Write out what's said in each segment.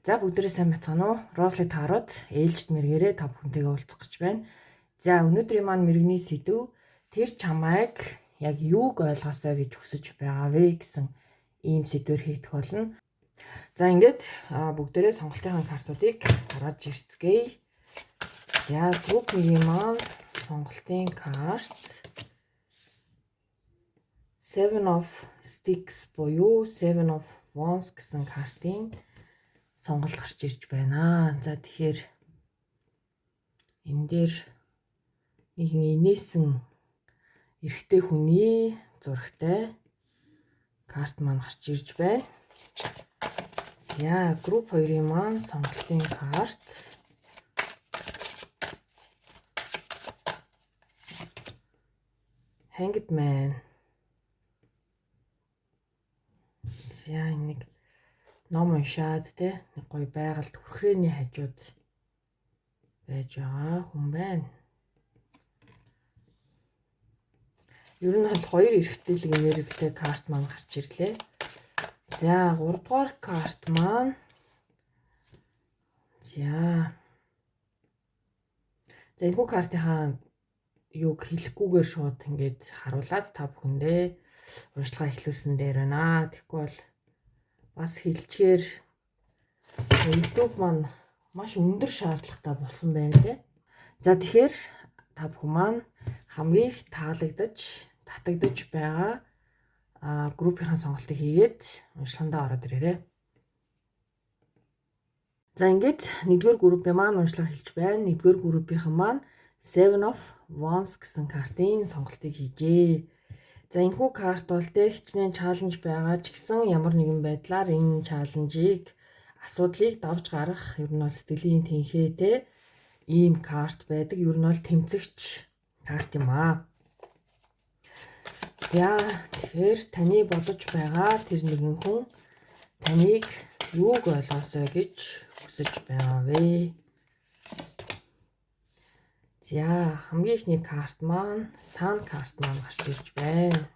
За бүгдээрээ сайн бацгаана уу? Росли таарууд ээлжид мэргээрээ та бүхэнтэйгээ уулзах гэж байна. За өнөөдрийн маань мэргэний сэдв тэр чамайг яг юуг ойлгосоо гэж хүсэж байгаа вэ гэсэн ийм сэдвээр хийгдэх болно. За ингээд бүгдээрээ сонголтын картуудыг гаргаж ирцгээе. За групп 1-ийн маань сонголтын карт Seven of Sticks буюу Seven of Wands гэсэн картын сонголт гарч ирж байна. За тэгэхээр энэ дээр нэгэн инээсэн эрэгтэй хүний зурагтай карт маань гарч ирж байна. За групп 2-ийн маань сонголтын карт Hanged Man. За нэг ном уншаад те нэг гоё байгальд хүрхрээний хажууд байж байгаа хүн байна. Ер нь бол хоёр эрэгтэйлэг энергитэй карт маань гарч ирлээ. За 3 дугаар карт маань за энэхүү картынхаа юуг хэлэхгүйгээр шууд ингээд харуулад та бүхэндээ уншилгаа эхлүүлсэн дээр байна. Тэгэхгүй бол бас хэлчихээр YouTube маань маш өндөр шаардлагатай болсон байна лээ. За тэгэхээр та бүхэн маань хамгийн их таалагдаж, татагдаж байгаа группийн сонголтыг хийгээд уншлагандаа ороод ирээрэй. За ингээд нэгдүгээр группийн маань уншлага хэлж байна. Нэгдүгээр группийнхэн маань Seven of Wands гэсэн картын сонголтыг хийжээ. За энэхүү карт бол хичнээн чаленж байгаа ч гэсэн ямар нэгэн байдлаар энэ чаленжийг асуудлыг давж гарах ер нь бол сэтгэлийн тэнхээтэй ийм карт байдаг. Ер нь бол тэмцэгч карт юм аа. За тэгэхээр таны бодож байгаа тэр нэгэн хүн таныг юуг ойлгосоо гэж хүсэж байгаа вэ? За хамгийн ихний карт маань Sun карт маань гарч ирж байна.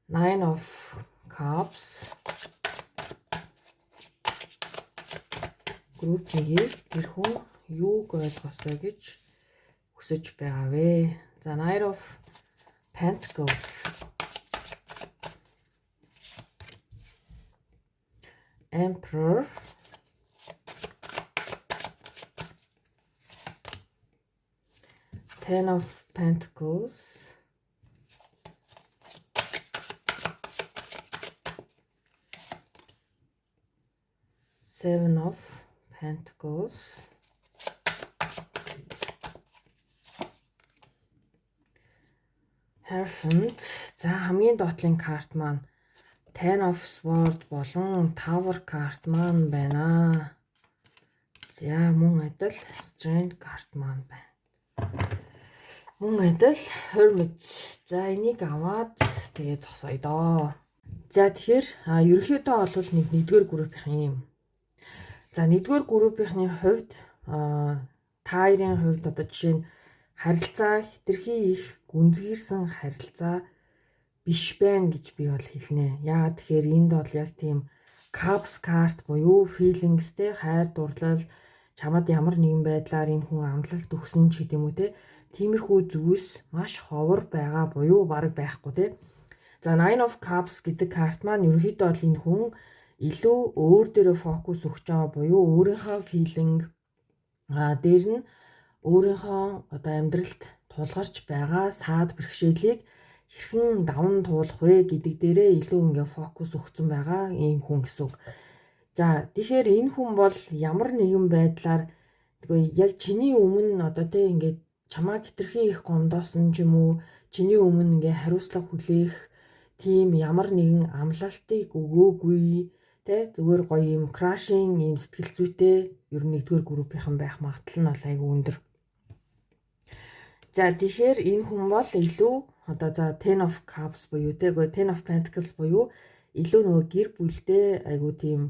Nine of Cups. Групп 1-ийг тэр хүн юуг ойлгосоо гэж хүсэж байгаа вэ? За Knight of Pentacles. Emperor. Ten of Pentacles. Seven of Pentacles. Hierophant. За хамгийн доотлын карт маань Ten of Swords болон Tower карт маань байна. За мөн адил Strength карт маань байна. Мөн адил Hermit. За энийг аваад тэгээд зогсоё доо. За тэгэхээр ерөнхийдөө бол нэгдүгээр группийн юм. За нэгдүгээр группийн хувьд таарын хувьд одоо жишээ нь харилцаа хэтэрхий их гүнзгийрсэн харилцаа биш байна гэж би бол хэлнэ. Яагаад тэгэхээр энд бол яг тийм Cups карт буюу feelingsтэй хайр дурлал чамд ямар нэгэн байдлаар энэ хүн амлалт өгсөн ч гэдэм үү те. Тиймэрхүү зүйлс маш ховор байгаа буюу бараг байхгүй те. За Nine of Cups гэдэг карт маань ерөнхийдөө бол энэ хүн илүү өөр дээрээ фокус өгч байгаа буюу өөрийнхөө feeling дээр нь өөрийнхөө одоо амьдралд тулгарч байгаа саад бэрхшээлийг хэрхэн даван туулах вэ гэдэг дээрээ илүү ингээ фокус өгсөн байгаа ийм хүн гэсэн үг. За тэгэхээр энэ хүн бол ямар нэгэн байдлаар яг чиний өмнө одоо те ингээд чамаа хэтэрхий их гомдоосон ч юм уу чиний өмнө ингээ хариуцлага хүлээх тийм ямар нэгэн амлалтыг өгөөгүй те зүгээр гоё юм crashing ийм сэтгэл зүйтэй ер нь нэгдүгээр группийнхан байх магадлал нь бол айгүй өндөр. За тэгэхээр энэ хүн бол илүү одоо за Ten of Cups буюу те Ten of Pentacles буюу илүү нөгөө гэр бүлдээ айгүй тийм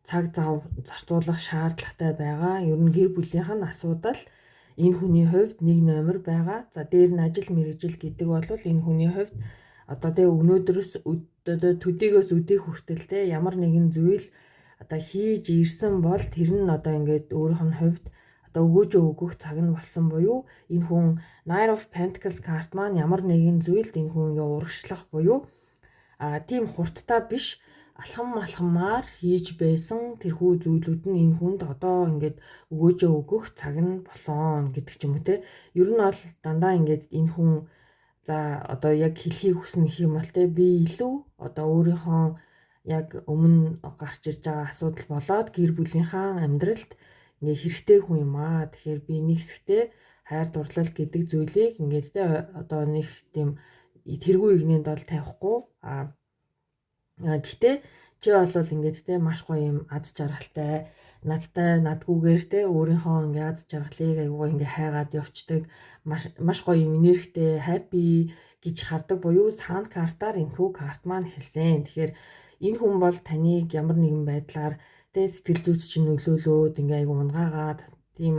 цаг зав зарцуулах шаардлагатай байгаа. Ер нь гэр бүлийнх нь асуудал энэ хүний хувьд нэг номер байгаа. За дээр нь ажил мэргэжил гэдэг бол энэ хүний хувьд одоо тэ өнөөдрөөс одоо төдийгөөс өдий хүртэл тэ ямар нэгэн зүйл одоо хийж ирсэн бол тэр нь одоо ингээд өөрийнх нь хувьд одоо өгөөжөө өгөх цаг нь болсон буюу энэ хүн Nine of Pentacles карт маань ямар нэгэн зүйлд энэ хүн ингээ урагшлах буюу тийм хурдтай биш алхамаар хийж байсан тэрхүү зүйлүүд нь энэ хүнд одоо ингээд өгөөжөө өгөх цаг нь болсон гэдэг ч юм уу те. Ер нь бол дандаа ингээд энэ хүн за одоо яг хэлхийг хүснэ гэх юм бол те би илүү одоо өөрийнхөө яг өмнө гарч ирж байгаа асуудал болоод гэр бүлийнхаа амьдралд ингээ хэрэгтэй хүн юм аа. Тэгэхээр би нэг хэсэгтээ хайр дурлал гэдэг зүйлийг ингээд те одоо нэг тийм тэргүй игнэнд бол тавихгүй гэхдээ чи болвол ингээд те маш гоё юм аз жаргалтай надгүйгээр те өөрийнхөө ингээд аз жаргалыг аюугаа ингээд хайгаад явцдаг маш гоё юм энергитэй happy гэж хардаг буюу санд картаар энэхүү карт маань хэлсэн. Тэгэхээр энэ хүн бол таныг ямар нэгэн байдлаар тэ сэтгэл зүйд чинь нөлөөлөөд ингээ аюу унгаагаад тийм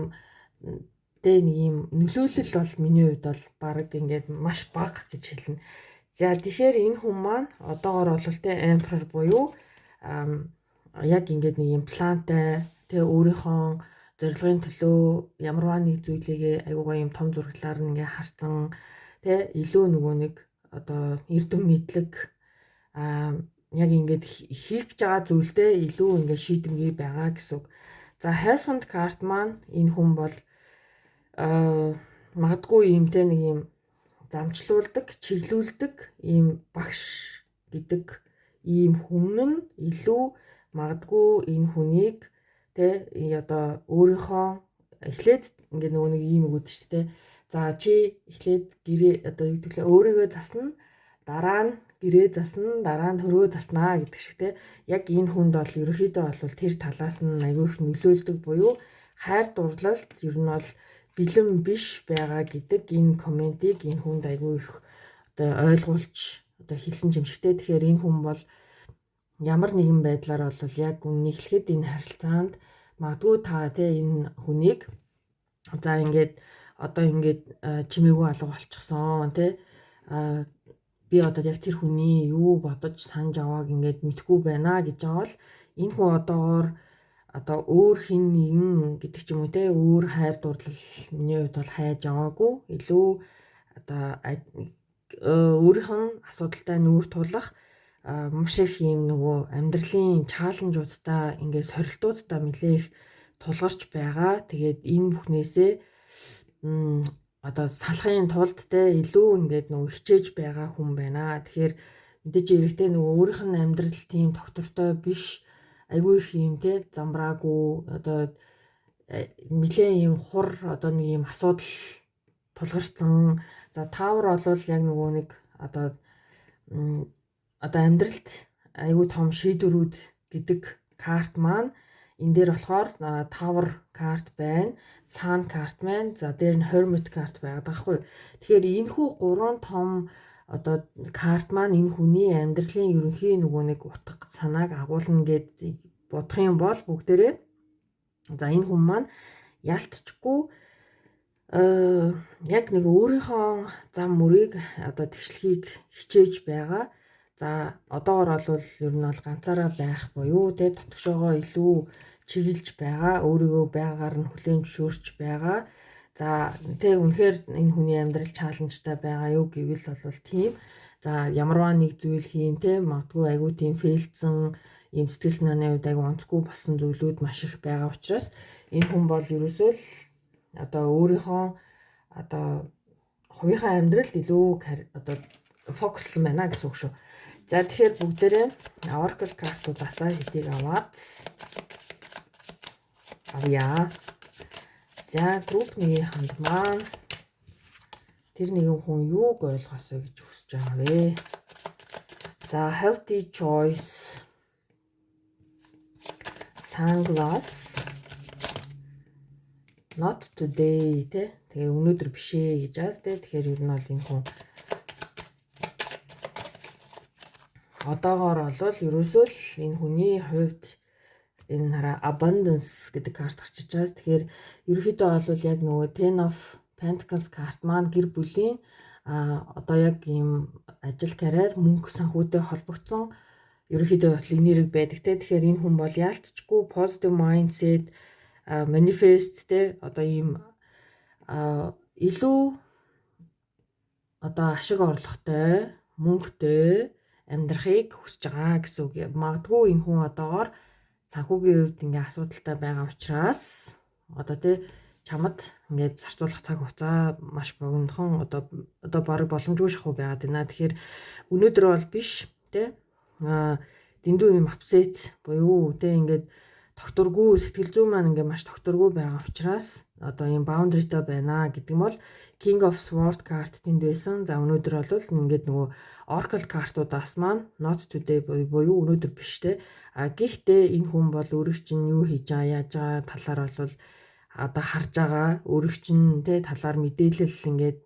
тэ нэг юм нөлөөлөл бол миний хувьд бол баг ингээд маш бага гэж хэлнэ. За тэгэхээр энэ хүн маань одоогоор бол тэ emperor буюу яг ингээд нэг юм плантай тэ өөрийнхөө зорилгын төлөө ямарваа нэг зүйлийг аюугаа юм том зураглаар нь ингээ харсан тэ илүү нөгөө нэг одоо эрдэм мэдлэг яг ингээд хийх гэж байгаа зүйлдээ илүү ингээд шийдэмгий байгаа гэсэн үг. За Hierophant карт маань энэ хүн бол магадгүй юм те нэг юм замчлуулдаг, чиглүүлдэг ийм багш гэдэг ийм хүн нь илүү магадгүй энэ хүнийг те одоо өөрийнхөө эхлээд ингээд нөгөө нэг ийм өгöd шүү дээ. За чи эхлээд гэрээ одоо юу гэвэл өөрийгөө засна, дараа нь гэрээ засна, дараа нь төрөө заснаа гэдэг шиг те. Яг энэ хүнд бол ерөөхдөө бол тэр талаас нь аягүй их нөлөөлдөг буюу хайр дурлалт ер нь бол бэлэн биш байгаа гэдэг энэ комментиг энэ хүнд аягүй их одоо ойлгуулж одоо хэлсэн юм шигтэй. Тэгэхээр энэ хүн бол ямар нэгэн байдлаар бол яг үннийг хэлэхэд энэ харилцаанд магадгүй та те энэ хүнийг за ингээд одоо ингээд чимээгүй алга болчихсон те би одоо яг тэр хүний юу бодож санаж авааг ингээд мэдгүй байна гэж байгаа бол энэ хүн одоогоор одоо өөр хин нэгэн гэдэг ч юм уу те өөр хайр дурлал миний хувьд бол хайж аваагүй илүү одоо өөрийнх нь асуудалтай нүүр тулах маш их юм нөгөө амьдралын чаленжуудтай ингээд сорилтуудтай нэлээх тулгарч байгаа. Тэгээд энэ бүхнээсээ одоо салахын тулд те илүү ингээд нөгөө хичээж байгаа хүн байна. Тэгэхээр мэдээж эрэхтэй нөгөө өөрийнх нь амьдрал тийм доктортой биш айгүй их юм те замбраагүй одоо нэлээ юм хур одоо нэг юм асуудал тулгарсан. За таавар бол яг нөгөө нэг одоо амьдралд айгүй том шийдвэрүүд гэдэг карт маань энэ дээр болохоор Tower карт байна, Sun карт байна, за дээр нь Hermit карт байгаад байгаа хгүй. Тэгэхээр энэ хүү гурван том одоо карт маань энэ хүний амьдралын ерөнхий нөгөө нэг утга санааг агуулна гэд бодох юм бол бүгдээрээ за энэ хүн маань ялтчгүй яг нэг өөрийнхөө зам мөрийг одоо тэгшлэхийг хичээж байгаа. За одоогоор бол ер нь бол ганцаараа байх буюу тэ дотгошоогоо илүү чиглэж байгаа, өөрийгөө байгаагаар нь хүлээн зөвшөөрч байгаа. За тэ үнэхээр энэ хүний амьдрал чаленжтай байгаа юу гэвэл бол тийм. За ямарваа нэг зүйл хийн тэ магадгүй айгүй тийм фейлдсэн ийм сэтгэл санааны үед айгүй онцгүй болсон зүйлүүд маш их байгаа учраас энэ хүн бол ерөөсөө л одоо өөрийнхөө одоо хувийнхаа амьдралд илүү одоо фокуслсан байна гэсэн үг шүү. За тэгэхээр бүгдээрээ Oracle картуудаасаа хэдийг аваад авъя. За групп нэг ханд маань тэр нэгэн хүн юуг ойлгосоо гэж хүсэж байгаа вэ? За healthy choice, sunglass, not today тэ тэгээ өнөөдөр бишээ гэж ааз тэ тэгэхээр ер нь бол энэ хүн одоогоор бол ерөөсөө л энэ хүний хувьд энэ хараа abundance гэдэг карт гарчиж байгаа. Тэгэхээр ерөөхдөө бол яг нөгөө Ten of Pentacles карт маань гэр бүлийн одоо яг ийм ажил карьер мөнгө санхүүтэй холбогдсон ерөнхийдөө бодлын нэрэг байдаг те. Тэгэхээр энэ хүн бол яалтчгүй positive mindset, manifest те одоо ийм илүү одоо ашиг орлоготой, мөнгөтэй амьдрахыг хүсэж байгаа гэсэн үг. Магадгүй энэ хүн одоогоор санхүүгийн хувьд ингээ асуудалтай байгаа учраас одоо тий чамд ингээд зарцуулах цаг хугацаа маш богинохон одоо бараг боломжгүй шахуу байгаад байна. Тэгэхээр өнөөдөр бол биш тий дэндүү юм апсет буюу тий ингээд тогтургүй сэтгэл зүй маань ингээ маш тогтургүй байгаа учраас одоо юм boundary-тай байна гэдэг нь бол King of Swords карт тэнд байсан. За өнөөдөр бол ингээд нөгөө Oracle картуудаас маань not today буюу өнөөдөр биш те. Гэхдээ энэ хүн бол өөрөг чинь юу хийж байгаа яаж байгаа талаар бол одоо харж байгаа өөрөг чинь те талаар мэдээлэл ингээд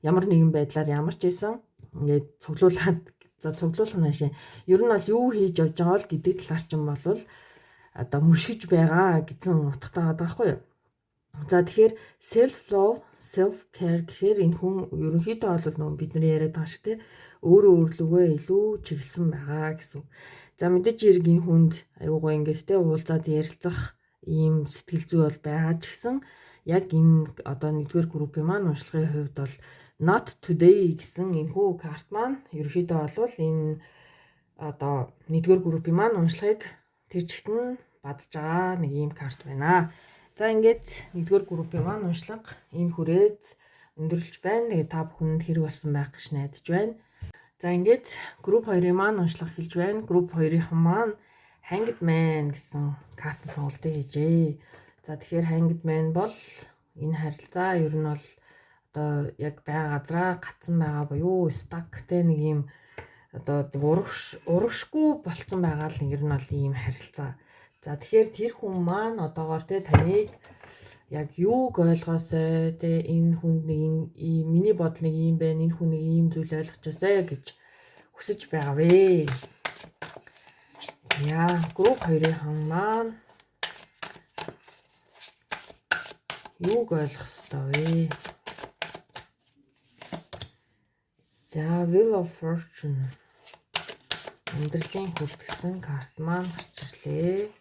ямар нэгэн байдлаар ямар ч байсан ингээд цуглуулах наашаа ер нь бол юу хийж явж байгаа л гэдэг талаар чинь бол одоо мөшгөж байгаа гэсэн утгатай байгаа байхгүй юу. За тэгэхээр self love, self care гэхээр энэ хүн ерөнхийдөө бол нөгөө бидний яриад байгаа шиг те өөрлөгөө илүү чиглэсэн байгаа гэсэн. За мэдээж хэрэг энэ хүнд аюугаа ингээд те уулзаад ярилцах ийм сэтгэл зүй бол байгаа ч гэсэн яг энэ одоо нэгдүгээр группийн маань уншлагын хувьд бол not today гэсэн энэхүү карт маань ерөнхийдөө бол энэ одоо нэгдүгээр группийн маань уншлагыг тэр чигт нь бадж байгаа нэг ийм карт байна. За ингээд нэгдүгээр группийн маань уншлага энэ хүрээд өндөрлөж байна. Тэгээ та бүхэнд хэрэг болсон байх гэж найдаж байна. За ингээд групп 2-ын маань уншлага хэлж байна. Групп 2-ын маань Hanged Man гэсэн картын сонголтыг хийжээ. За тэгэхээр Hanged Man бол энэ харилцаа ер нь бол одоо яг байгаа газраа гацсан байгаа буюу stuck те нэг юм одоо урагшгүй болцсон байгаа л ер нь бол ийм харилцаа. За тэгэхээр тэр хүн маань одоогоор те таныг яг юуг ойлгоосой те энэ хүнд нэг миний бодол нэг юм байна, энэ хүн нэг ийм зүйл ойлгочоосой гэж хүсэж байгаа вэ. За групп 2-ын маань юуг ойлгох ёстой вэ? За Wheel of Fortune амьдралын хөлт гэсэн карт маань гарч ирлээ.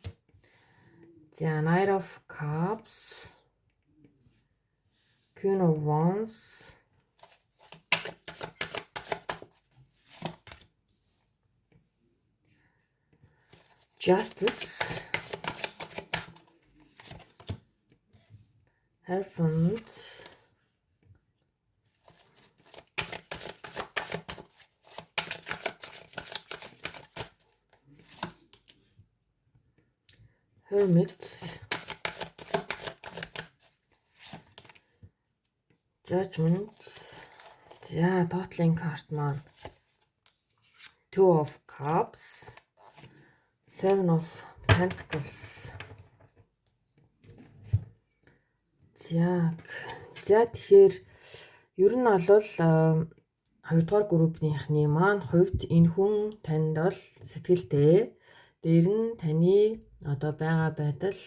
За Knight of Cups, Queen of Wands, Justice, Hierophant, Hermit, Judgment. За доотлын карт маань Two of Cups, Seven of Pentacles. За тэгэхээр ер нь бол хоёрдугаар группийнхний маань хувьд энэ хүн танд бол сэтгэлтэй. Дээр нь таны одоо байгаа байдал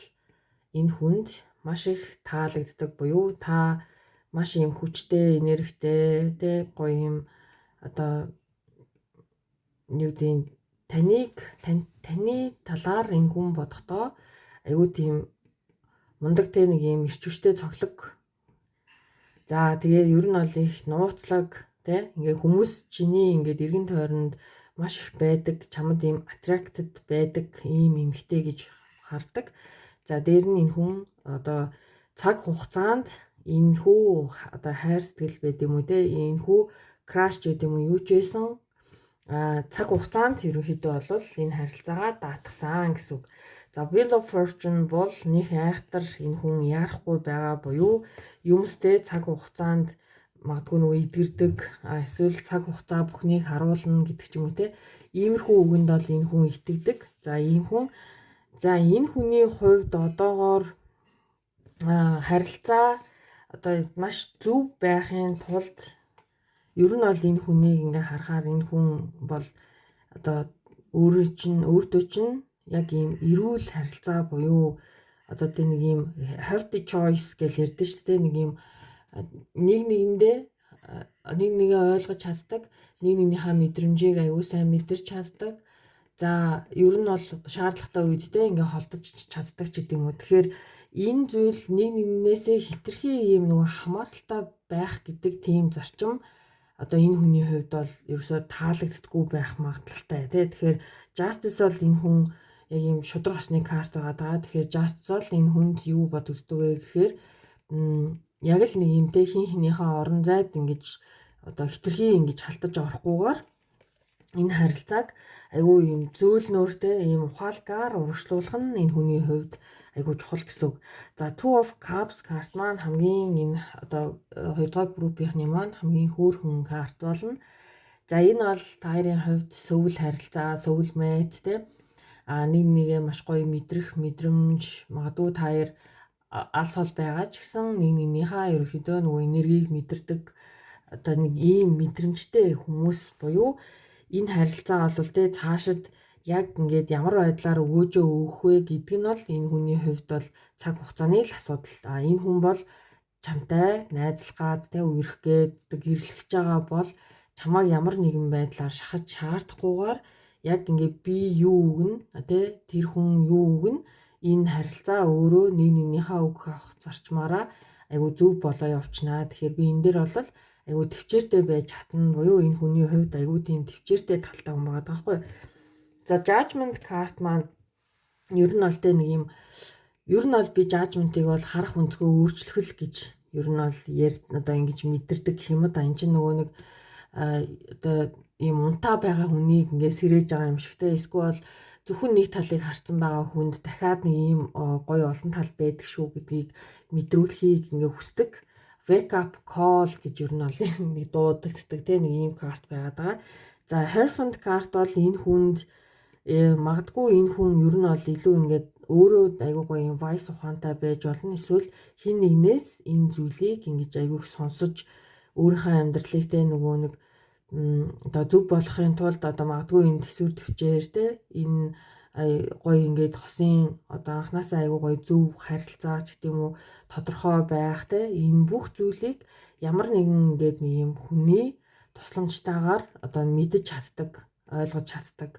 энэ хүнд маш их таалагддаг буюу та маш юм хүчтэй, энергитэй, тэ гоё юм одоо нэг тийм таны талаар энэ хүн бодохдоо айгүй тийм мундаг тэ нэг юм ирчвчтэй цоглог. За тэгээ ер нь бол их нууцлаг тэ ингээ хүмүүс чиний ингээд эргэн тойронд маш их байдаг, чамд ийм attracted байдаг ийм эмэгтэй гэж хардаг. За дээр нь энэ хүн одоо цаг хугацаанд энэхүү одоо хайр сэтгэл байд юм уу те энэхүү crush гэдэг юм уу юу ч байсан цаг хугацаанд ерөнхийдөө бол энэ харилцаагаа даатгсан гэсэн үг. За Wheel of Fortune бол нэг айхтар энэ хүн яарахгүй байгаа буюу юмстэй цаг хугацаанд магадгүй нөгөө идгэрдэг эсвэл цаг хугацаа бүхнийг харуулна гэдэг ч юм уу те иймэрхүү үгэнд бол энэ хүн итгэдэг. За энэ хүний хувьд одоогоор харилцаа одоо маш зөв байхын тулд ер нь бол энэ хүнийг ингээ харахаар энэ хүн бол одоо өөртөө чинь яг ийм эрүүл харилцаа буюу одоо тийм нэг ийм healthy choice гэж ярьдэн шүү дээ. Нэг нэгэндээ нэг нэгээ ойлгож чаддаг, нэг нэгнийхээ мэдрэмжийг аюу сайн мэдэрч чаддаг. За ер нь бол шаардлагатай үедээ ингээ холдож чаддаг ч гэдэг юм уу. Тэгэхээр энэ зүйл нэг нэгнээсээ хитрхи ийм нөгөө хамааралтай байх гэдэг тийм зарчим одоо энэ хүний хувьд бол ерөөсөө таалагддаггүй байх магадлалтай тий. Тэгэхээр Justice бол энэ хүн яг ийм шудраг осны карт байгаа даа. Тэгэхээр Justice бол энэ хүнд юу бодогддог вэ гэхээр яг л нэг юмтэй хинхнийхээ орон зайд ингэж одоо хитрхи ингэж халтаж орохгүйгээр энэ харилцааг айгүй юм зөөлнөөртэй ийм ухаалгаар урагшлуулах нь энэ хүний хувьд айгүй чухал гэсэн үг. За Two of Cups карт маань хамгийн энэ одоо хоёрдугаар группийнхний маань хамгийн хөөрхөн карт болно. За энэ бол таарын хувьд сөвөл харилцаа, сөвөл мэт те нэг нэгээ маш гоё мэдрэх мэдрэмж магадгүй таяр алс хол байгаа ч гэсэн нэг нэгнийхээ ерөөхдөө нөгөө энергийг мэдэрдэг одоо нэг ийм мэдрэмжтэй хүмүүс буюу энэ харилцаа бол тэ цаашид яг ингээд ямар байдлаар өгөөжөө өгөх вэ гэдэг нь бол энэ хүний хувьд бол цаг хугацааны л асуудал. Энэ хүн бол чамтай найзлахгаад тэ үерх гээд гэрлэж байгаа бол чамайг ямар нэгэн байдлаар шахаж шаардахгүйгээр яг ингээд би юу өгнө тэ тэр хүн юу өгнө энэ харилцаа өөрөө нэг нэгнийхээ үг авах зарчмаараа айгу зөв болоо явчнаа. Тэгэхээр би энэ дээр бол айгу төвчээртэй байж чадна буюу энэ хүний хувьд айгу тийм төвчээртэй талтай хүн байгаа байхгүй. За Judgment карт маань ер нь бол тэ нэг юм ер нь бол би Judgment-ыг бол харах өнцгөө өөрчлөх л гэж ер нь бол одоо ингэж мэдэрдэг гэх юм да. Энд чинь нөгөө нэг одоо ийм унтаа байгаа хүнийг ингээд сэрэж байгаа юм шигтэй. Эсвэл зөвхөн нэг талыг харсан байгаа хүнд дахиад нэг ийм гоё олон тал байдаг шүү гэдгийг мэдрүүлэхийг ингээ хүсдэг. Wake up call гэж ер нь бол нэг дуудагддаг тийм нэг ийм карт байгаад байгаа. За Hierophant карт бол энэ хүнд магадгүй энэ хүн ер нь бол илүү ингээд өөрөө айгүй гоё юм vice ухаантай байж болно. Эсвэл хин нэгнээс энэ зүйлийг ингэж айгүйх сонсож өөрийнхөө амьдралыг те нөгөө нэг одоо зөв болохын тулд одоо магадгүй энэ төсвөр төвчээр те энэ гоё ингээд хосын одоо анханасаа айгүй гоё зөв харилцаа ч гэдэм үү тодорхой байх те энэ бүх зүйлийг ямар нэгэн ингээд нэг юм хүний тусламжтайгаар одоо мэдэж чаддаг, ойлгож чаддаг.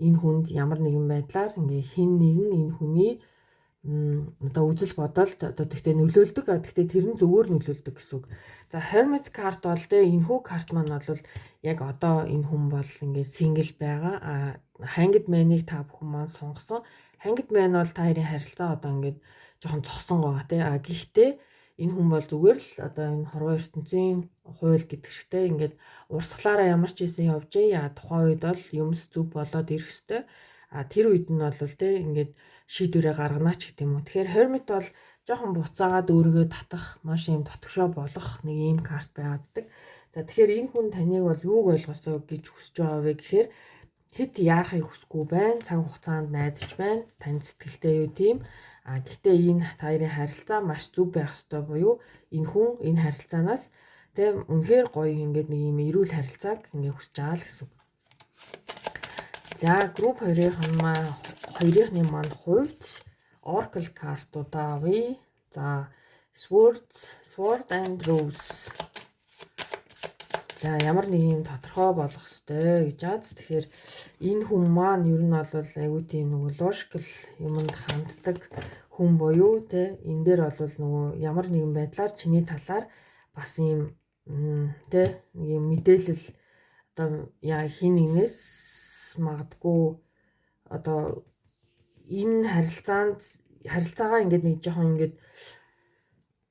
Энэ хүнд ямар нэгэн байдлаар ингээ хин нэгэн энэ хүний одоо үзэл бодолд одоо тэгтээ нөлөөлдөг. Тэгтээ тэр нь зөвөр нөлөөлдөг гэсэн үг. За Hermit карт бол тэ энэхүү карт маань бол яг одоо энэ хүн бол ингээ сингл байгаа. Hanged Man-ыг та бүхэн маань сонгосон. Hanged Man бол та хоёрын харилцаа одоо ингээ жоохон зогсон байгаа тэ. Гэхдээ энэ хүн бол зүгээр л одоо энэ хорвоо ертөнцийн хууль гэдэг шигтэй ингээд урсгалаараа ямар ч хэсэн явжээ. Тухайн үед бол юмс зөв болоод ирэх ёстой. Тэр үед нь бол тэ ингээд шийдвэрээ гаргана ч гэдэг юм уу. Тэгэхээр Hermit бол жоохон буцаагаад өөрийгөө татах, маш юм дотгошоо болох нэг ийм карт байгааддаг. За тэгэхээр энэ хүн таныг бол юуг ойлгосоо гэж хүсэж байгаа вэ гэхээр хэд яарахыг хүсэхгүй байна. Цаг хугацаанд найдаж байна. Тань сэтгэлтэй юу тийм. Гэхдээ энэ хоёрын харилцаа маш зөв байх ёстой буюу энэ хүн энэ харилцаанаас тийм үнэхээр гоё ингээд нэг юм эрүүл харилцааг ингээд хүсэж байгаа л гэсэн үг. За групп 2-ын маань хувьд Oracle картуудаа авъя. За Sword and Rose. За ямар нэг юм тодорхой болох ёстой гэж аз. Тэгэхээр энэ хүн маань ер нь бол аюу тийм нөгөө logical юмд ханддаг хүн буюу те энэ дээр бол нөгөө ямар нэгэн байдлаар чиний талаар бас юм те нэг юм мэдээлэл одоо яа хин нэгнээс магадгүй одоо энэ харилцаагаа ингээд нэг жоохон ингээд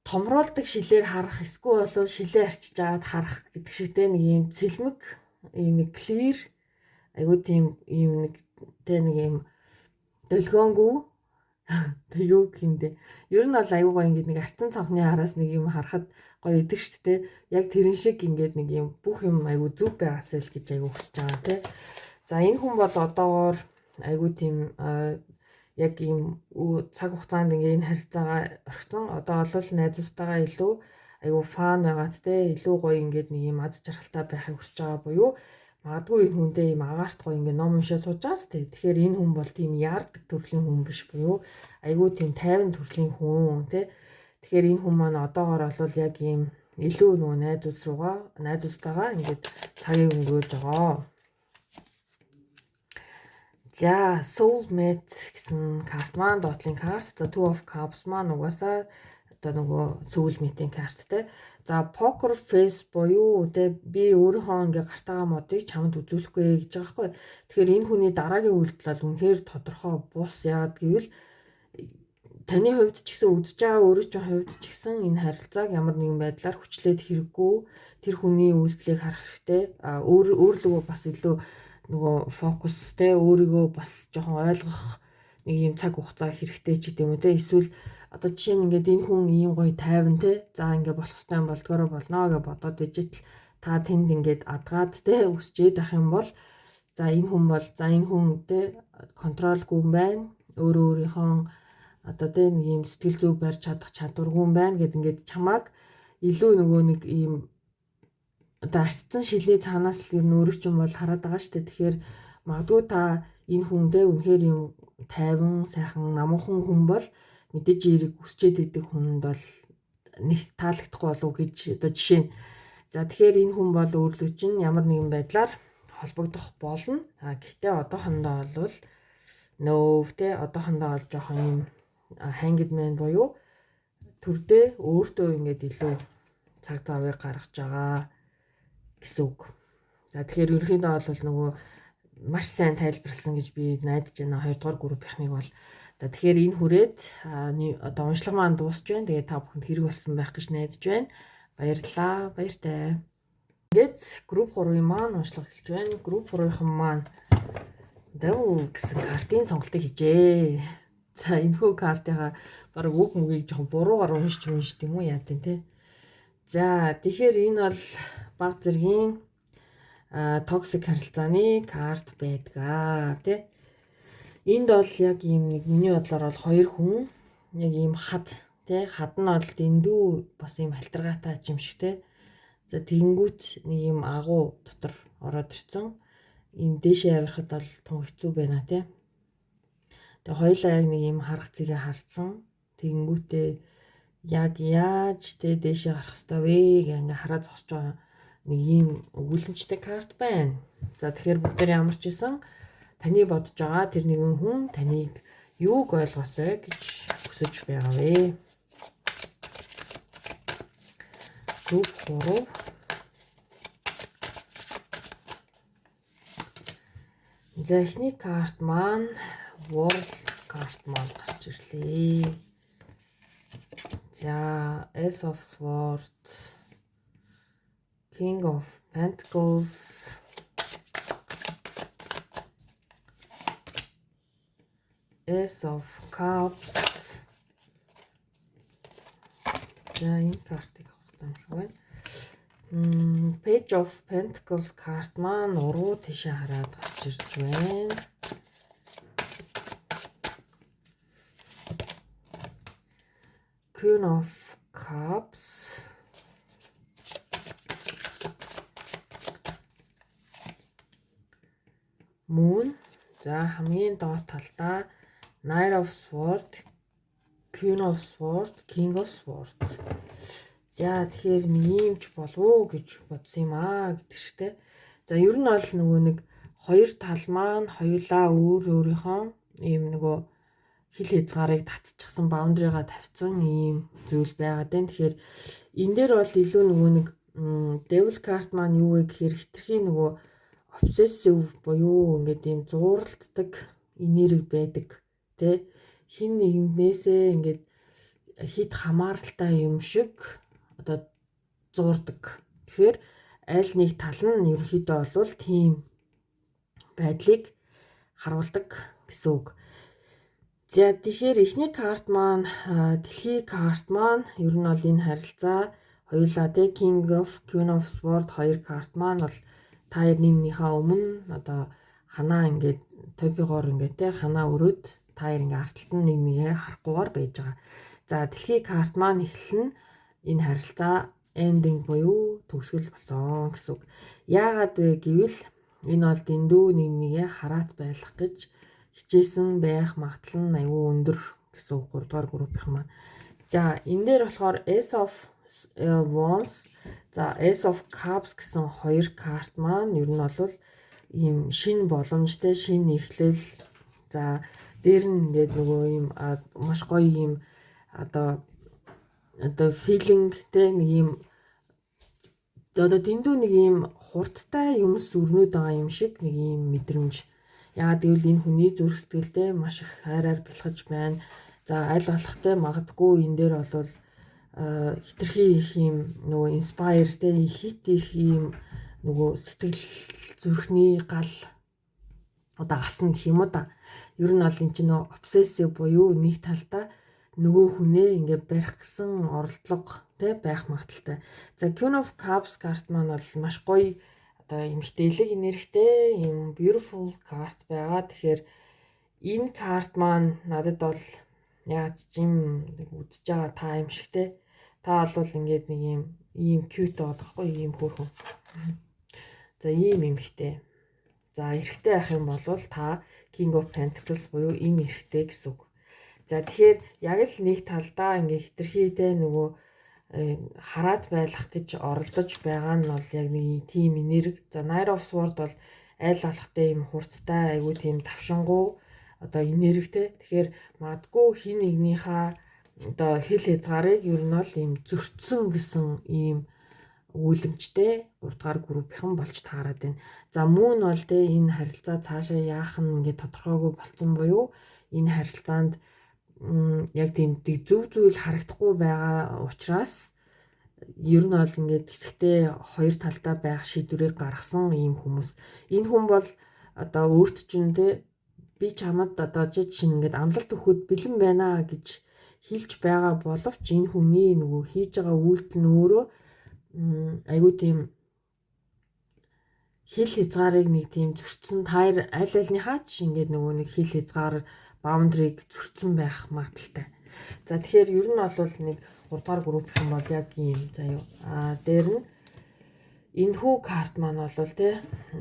томруулдаг шилээр харах эсвэл бол шилээ арчиж аваад харах гэдэг шигтэй нэг юм цэлмэг ийм нэг clear айгуу тийм ийм нэг тэ нэг юм долгионгүй тэг юу гэмдэ ер нь бол айгуугаа ингээд нэг арцсан цанхны араас нэг юм харахад гоё идэг шүү дээ. Яг тэрэн шиг ингээд нэг юм бүх юм айгуу зүв байгаасаа л гэж айгуу хүсэж байгаа те. За энэ хүн бол одоогоор айгуу тийм яг ийм цаг хугацаанд ингээ энэ харилцаагаа орхисон. Одоо бол найзуудтайгаа илүү айгуу фан байгаад те илүү гоё ингээд нэг юм аз жаргалтай байхыг хүсэж байгаа буюу магадгүй энэ хүнтэй ийм агаарт гоё ингээ ном уншаа сууж байгаас те. Тэгэхээр энэ хүн бол тийм яардаг төрлийн хүн биш буюу айгуу тийм тайван төрлийн хүн те. Тэгэхээр энэ хүн маань одоогоор бол яг ийм илүү нөгөө найзуудтайгаа ингээд цагийг өнгөрүүлж байгаа. За soulmate гэсэн карт маань доотлын карт. За two of cups маань угаасаа одоо нөгөө soulmate-ийн карт те. За poker face буюу те би өөрийнхөө ингээ гартагаа модыг чамд үзүүлэхгүй гэж байгаа байхгүй. Тэгэхээр энэ хүний дараагийн үйлдэл бол үнэхээр тодорхой бус яад гэвэл таны хувьд ч гэсэн үзэж байгаа өөрөө ч хувьд ч гэсэн энэ харилцааг ямар нэгэн байдлаар хүчлээд хэрэггүй тэр хүний үйлдэлийг харах хэрэгтэй. Өөрлөгөө бас илүү нөгөө фокустэй өөрийгөө бас жоохон ойлгох нэг юм цаг хугацаа хэрэгтэй ч гэдэм үү те. Эсвэл одоо жишээ нь ингээд энэ хүн ийм гоё тайван те. За ингээд болох хэвээр болдгоороо болно гэж бодоод ижил та тэнд ингээд адгаад те үсчээд ах юм бол за энэ хүн те контролгүй юм байна. Өөрийнхөө одоо тэ нэг юм сэтгэл зүг барьж чадах чадваргүй юм байна гэд ингээд чамааг илүү нөгөө нэг ийм одоо арцсан шилний цаанаас л ер нь өөрөө ч юм бол хараад байгаа шүү дээ. Тэгэхээр магадгүй та энэ хүндээ үнэхээр юм тайван сайхан намуухан хүн бол мэдээж эрэг үсчээд идэх хүнд бол нэг таалагдахгүй болов гэж одоо жишээ нь. За тэгэхээр энэ хүн бол өөрлөө чинь ямар нэгэн байдлаар холбогдох болно. Гэхдээ одоохондоо бол одоохондоо бол жоохон юм hanged man буюу төрдөө өөртөө ингээд илүү цаг завыг гаргаж байгаа гэсэн үг. За тэгэхээр ерөнхийдөө бол нөгөө маш сайн тайлбарлсан гэж би найдаж байна. 2 дугаар группийнхныг бол за тэгэхээр энэ хүрээд одоо уншлага маань дуусч байна. Тэгээд та бүхэнд хэрэг болсон байх гэж найдаж байна. Баярлалаа. Баяртай. Ингээд групп 3-ын маань уншлага эхэлж байна. Групп 3-ын маань Devil гэсэн картын сонголтыг хийжээ. За энэхүү картынхаа бараг үг мөгийг жоохон буруугаар уншиж юм уу яа тийм те. За тэгэхээр энэ бол баг зэргийн токсик харилцааны карт байдгаа тий. Энд бол яг ийм нэг миний бодлоор бол 2 хүн яг ийм хад тий. Хад нь бол дэндүү бас ийм халтаргаатай юм шиг тий. За тэгэнгүүт нэг ийм агуу дотор ороод ирсэн. Энэ дээшээ авирахад бол тун хэцүү байна тий. Тэгээ хоёулаа яг нэг ийм харах зэгээ харсан. Тэгэнгүүтээ яг яаж тэ дээшээ гарах хэвээр вэ гэх ингээ хараа зогсож байгаа нэг ийм өгүүлэмжтэй карт байна. За тэгэхээр бүгдээр ямар ч исэн таны бодож байгаа тэр нэгэн хүн таныг юуг ойлгосоо гэж хүсэж байгаа вэ? Групп 3 За эхний карт маань World карт маань гарч ирлээ. За Ace of Swords, King of Pentacles, Ace of Cups. За энэ картыг авах юм шиг байна. Page of Pentacles карт маань уруу тийшээ хараад гарч ирж байна. Queen of Cups, Moon. За хамгийн доод талдаа Knight of Swords, Queen of Swords, King of Swords. За тэгэхээр нэг юм ч болов уу гэж бодсон юм гэдэг чигтэй. За ер нь бол нөгөө нэг хоёр тал маань хоёулаа өөрийнхөө ийм нөгөө хил хязгаарыг татчихсан баундрыгаа тавьсан ийм зүйл байгаад байна. Тэгэхээр энэ дээр бол илүү нөгөө нэг Devil card маань юу вэ гэхээр хитрхийн нөгөө obsessive буюу ингээд ийм зууралддаг энерги байдаг тий. Хин нэгнээсээ ингээд хит хамааралтай юм шиг одоо зуурдаг. Тэгэхээр аль нэг тал нь ерөнхийдөө бол тийм байдлыг харуулдаг гэсэн үг. За тэгэхээр эхний карт маань дэлхийн карт маань ер нь бол энэ харилцаа хоёулаа тэ King of Queen of Swords хоёр карт маань бол та нэгнийхээ өмнө одоо ханаа ингээд топигоор ингээд тэ ханаа өрөөд та ингээ арталт нь нэгээ харахгүйгээр байж байгаа. За дэлхийн карт маань эхлэн энэ харилцаа ending буюу төгсгөл болсон гэсэн үг. Яагаад вэ гэвэл энэ бол дэндүү нэгээ хараат байх гэж хичээсэн байх магадлал нь аюу өндөр гэсэн үг 3 дугаар группийнх маань. За энэ дээр болохоор Ace of Wands. За Ace of Cups гэсэн хоёр карт маань ер нь бол ийм шинэ боломжтой, шинэ эхлэл. За дээр нь ингээд нөгөө ийм маш гоё ийм одоо feeling те нэг ийм одоо дэндүү нэг ийм хурдтай юмс өрнөд байгаа юм шиг нэг ийм мэдрэмж. Яагаад гэвэл энэ хүний зүрх сэтгэлдээ маш их хайраар бэлхэж байна. За аль болохтэй магадгүй энэ дээр бол хитрхи их юм нөгөө inspire те хит их юм нөгөө сэтгэл зүрхний гал одоо асна гэх юм уу да. Ер нь бол эн чинь нөгөө obsessive буюу нэг талдаа нөгөө хүнээ ингээд барих гэсэн оролдлого те байх магадaltaй. За Queen of Cups карт маань бол маш гоё одоо эмгтээлэг энергитэй юм beautiful карт байгаа. Тэгэхээр энэ карт маань надад бол яаж ч юм үдчихэж байгаа та юм шиг те. Та бол ингээд нэг ийм cute байгаа байхгүй ийм хөөрхөн. За ийм эмгтэй. За эрэгтэй байх юм бол та King of Pentacles буюу энэ эрэгтэй гэсэн үг. За тэгэхээр яг л нэг талдаа ингээ хитрхийтэй нөгөө хараад байх гэж оролдож байгаа нь бол яг нэг тийм энерги. За Knight of Swords бол аль алхтай юм хурцтай айгүй тийм тавшингуу одоо энергитэй. Тэгэхээр магадгүй хин нэгнийхээ одоо хэл хязгаарыг ер нь бол ийм зөрчсөн гэсэн ийм үлэмжтэй 3 дугаар группийнхан болж таарад байна. За мөн бол те энэ харилцаа цаашаа яах нь ингээ тодорхойгүй болцсон буюу энэ харилцаанд яг тийм зөв зүйл харагдахгүй байгаа учраас ер нь бол ингээд хэсэгтээ хоёр талдаа байх шийдвэрийг гаргасан ийм хүмүүс. Энэ хүн бол одоо өөрт чинь те би чамд одоо жишээ ингээд амлалт өгөхөд бэлэн байна гэж хэлж байгаа боловч энэ хүний нөгөө хийж байгаа үйлдэл нь өөрөө айгүй тийм хэл хязгаарыг нэг тийм зөрчсөн таар аль альныхаа ч ингээд нөгөө нэг хэл хязгаар boundary-г зөрчсөн байх магадaltaй. За тэгэхээр ер нь бол нэг 3 дугаар групп юм бол яг ийм заяа. Дээр нь энэ хүү карт маань бол те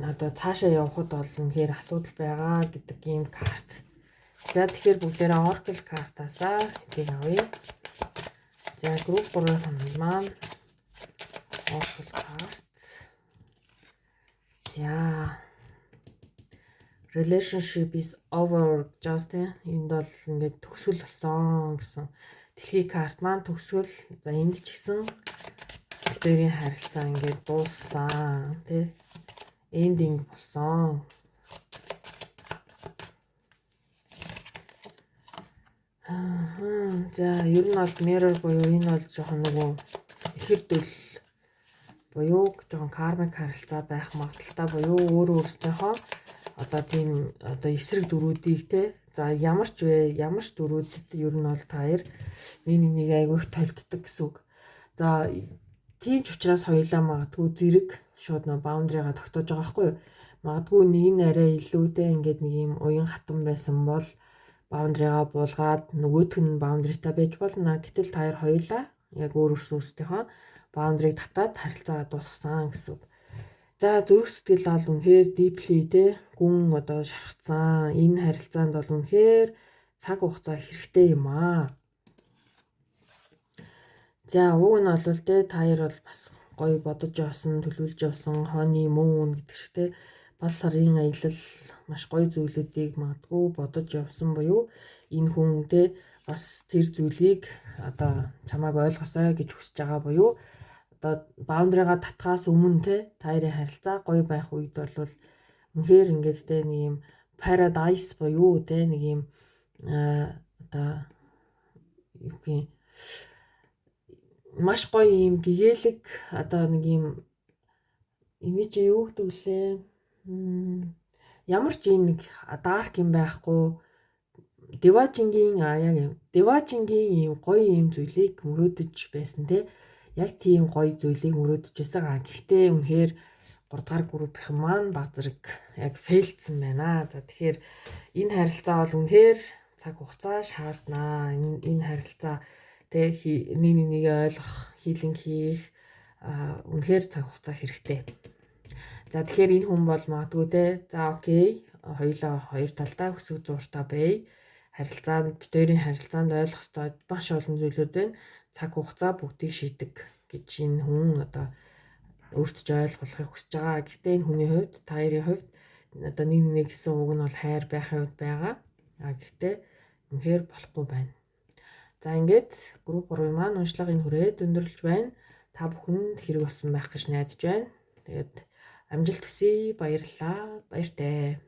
одоо цаашаа явхад бол үнэхээр асуудал байгаа гэдэг ийм карт. За тэгэхээр бүгдээрээ Oracle картаасаа хэдийг авъя. За групп 3 маань Oracle карт. За relationship is over just энд бол ингээд төгсгөл болсон гэсэн дэлхий карт маань төгсгөл. За энд ч гэсэн хоёрын харилцаа ингээд дууссан тий эндинг болсон. За ер нь бол mirror буюу энэ бол жоохон нөгөө ихэрдэл буюу жоохон кармик харилцаа байх магадaltaй буюу өөрөө өөрсдийнхөө одоо тийм одоо эсрэг дөрүүдийг те за ямар ч дөрүүдэд ер нь бол та хоёр нэг айгүйх толддог гэсэн үг. За тийм ч учраас хоёулаа магадгүй зэрэг шууд нөө баундрыгаа тогтоож байгаа байхгүй юу. Магадгүй нэг нь арай илүүтэй ингээд нэг юм уян хатан байсан бол баундрыгаа буулгаад нөгөөх нь баундрытай байж болно. Гэтэл та хоёулаа яг өөрсдийнхөө баундрыг татаад харилцаагаа дуусгасан гэсэн үг. За зүрх сэтгэл бол үнэхээр deeply те гүн одоо шархацсан. Энэ харилцаанд бол үнэхээр цаг хугацаа хэрэгтэй юм аа. За уг нь бол те та хоёр бол бас гоё бодож явсан, төлөвлөж явсан хооны мөн гэдэг шиг те бал сарын аялал маш гоё зүйлүүдийг магадгүй бодож явсан буюу энэ хүн те бас тэр зүйлийг одоо чамайг ойлгосоо гэж хүсэж байгаа буюу одоо баундрыгаа татхаас өмнө те та хоёрын харилцаа гоё байх үед бол үнэхээр ингээд те нэг юм paradise буюу те нэг юм одоо юу гэх маш гоё юм гэгээлэг одоо нэг юм имиж юу гэдэг лээ ямар ч юм нэг dark юм байхгүй деважингийн яг деважингийн юм гоё юм зүйлийг мөрөөдөж байсан те яг тийм гоё зүйлийг мөрөөдөж байсан. Гэхдээ үнэхээр 3 дугаар группийнхан маань баг зэрэг яг фейлдсэн байна. За тэгэхээр энэ харилцаа бол үнэхээр цаг хугацаа шаарднаа. Энэ харилцаа тэг нэг ойлгох, хилэн хийх үнэхээр цаг хугацаа хэрэгтэй. За тэгэхээр энэ хүн бол магадгүй те за окей хоёулаа хоёр талдаа өсөг зууртаа бай. Харилцаанд битүүрийн харилцаанд ойлгох ёстой маш олон зүйлүүд байна. Цаг хугацаа бүгдийг шийдэг. гэж энэ хүн одоо өөртөө ойлгуулахыг хүсэж байгаа. Гэхдээ энэ хүний хувьд, та хоёрын хувьд одоо нэг гэсэн үг нь бол хайр байхын хувьд байгаа. Гэхдээ үнэхээр болохгүй байна. За ингээд групп 3-ын маань уншлагын хүрээд өндөрлж байна. Та бүхэнд хэрэг болсон байх гэж найдаж байна. Тэгээд амжилт хүсье. Баярлалаа. Баяртай.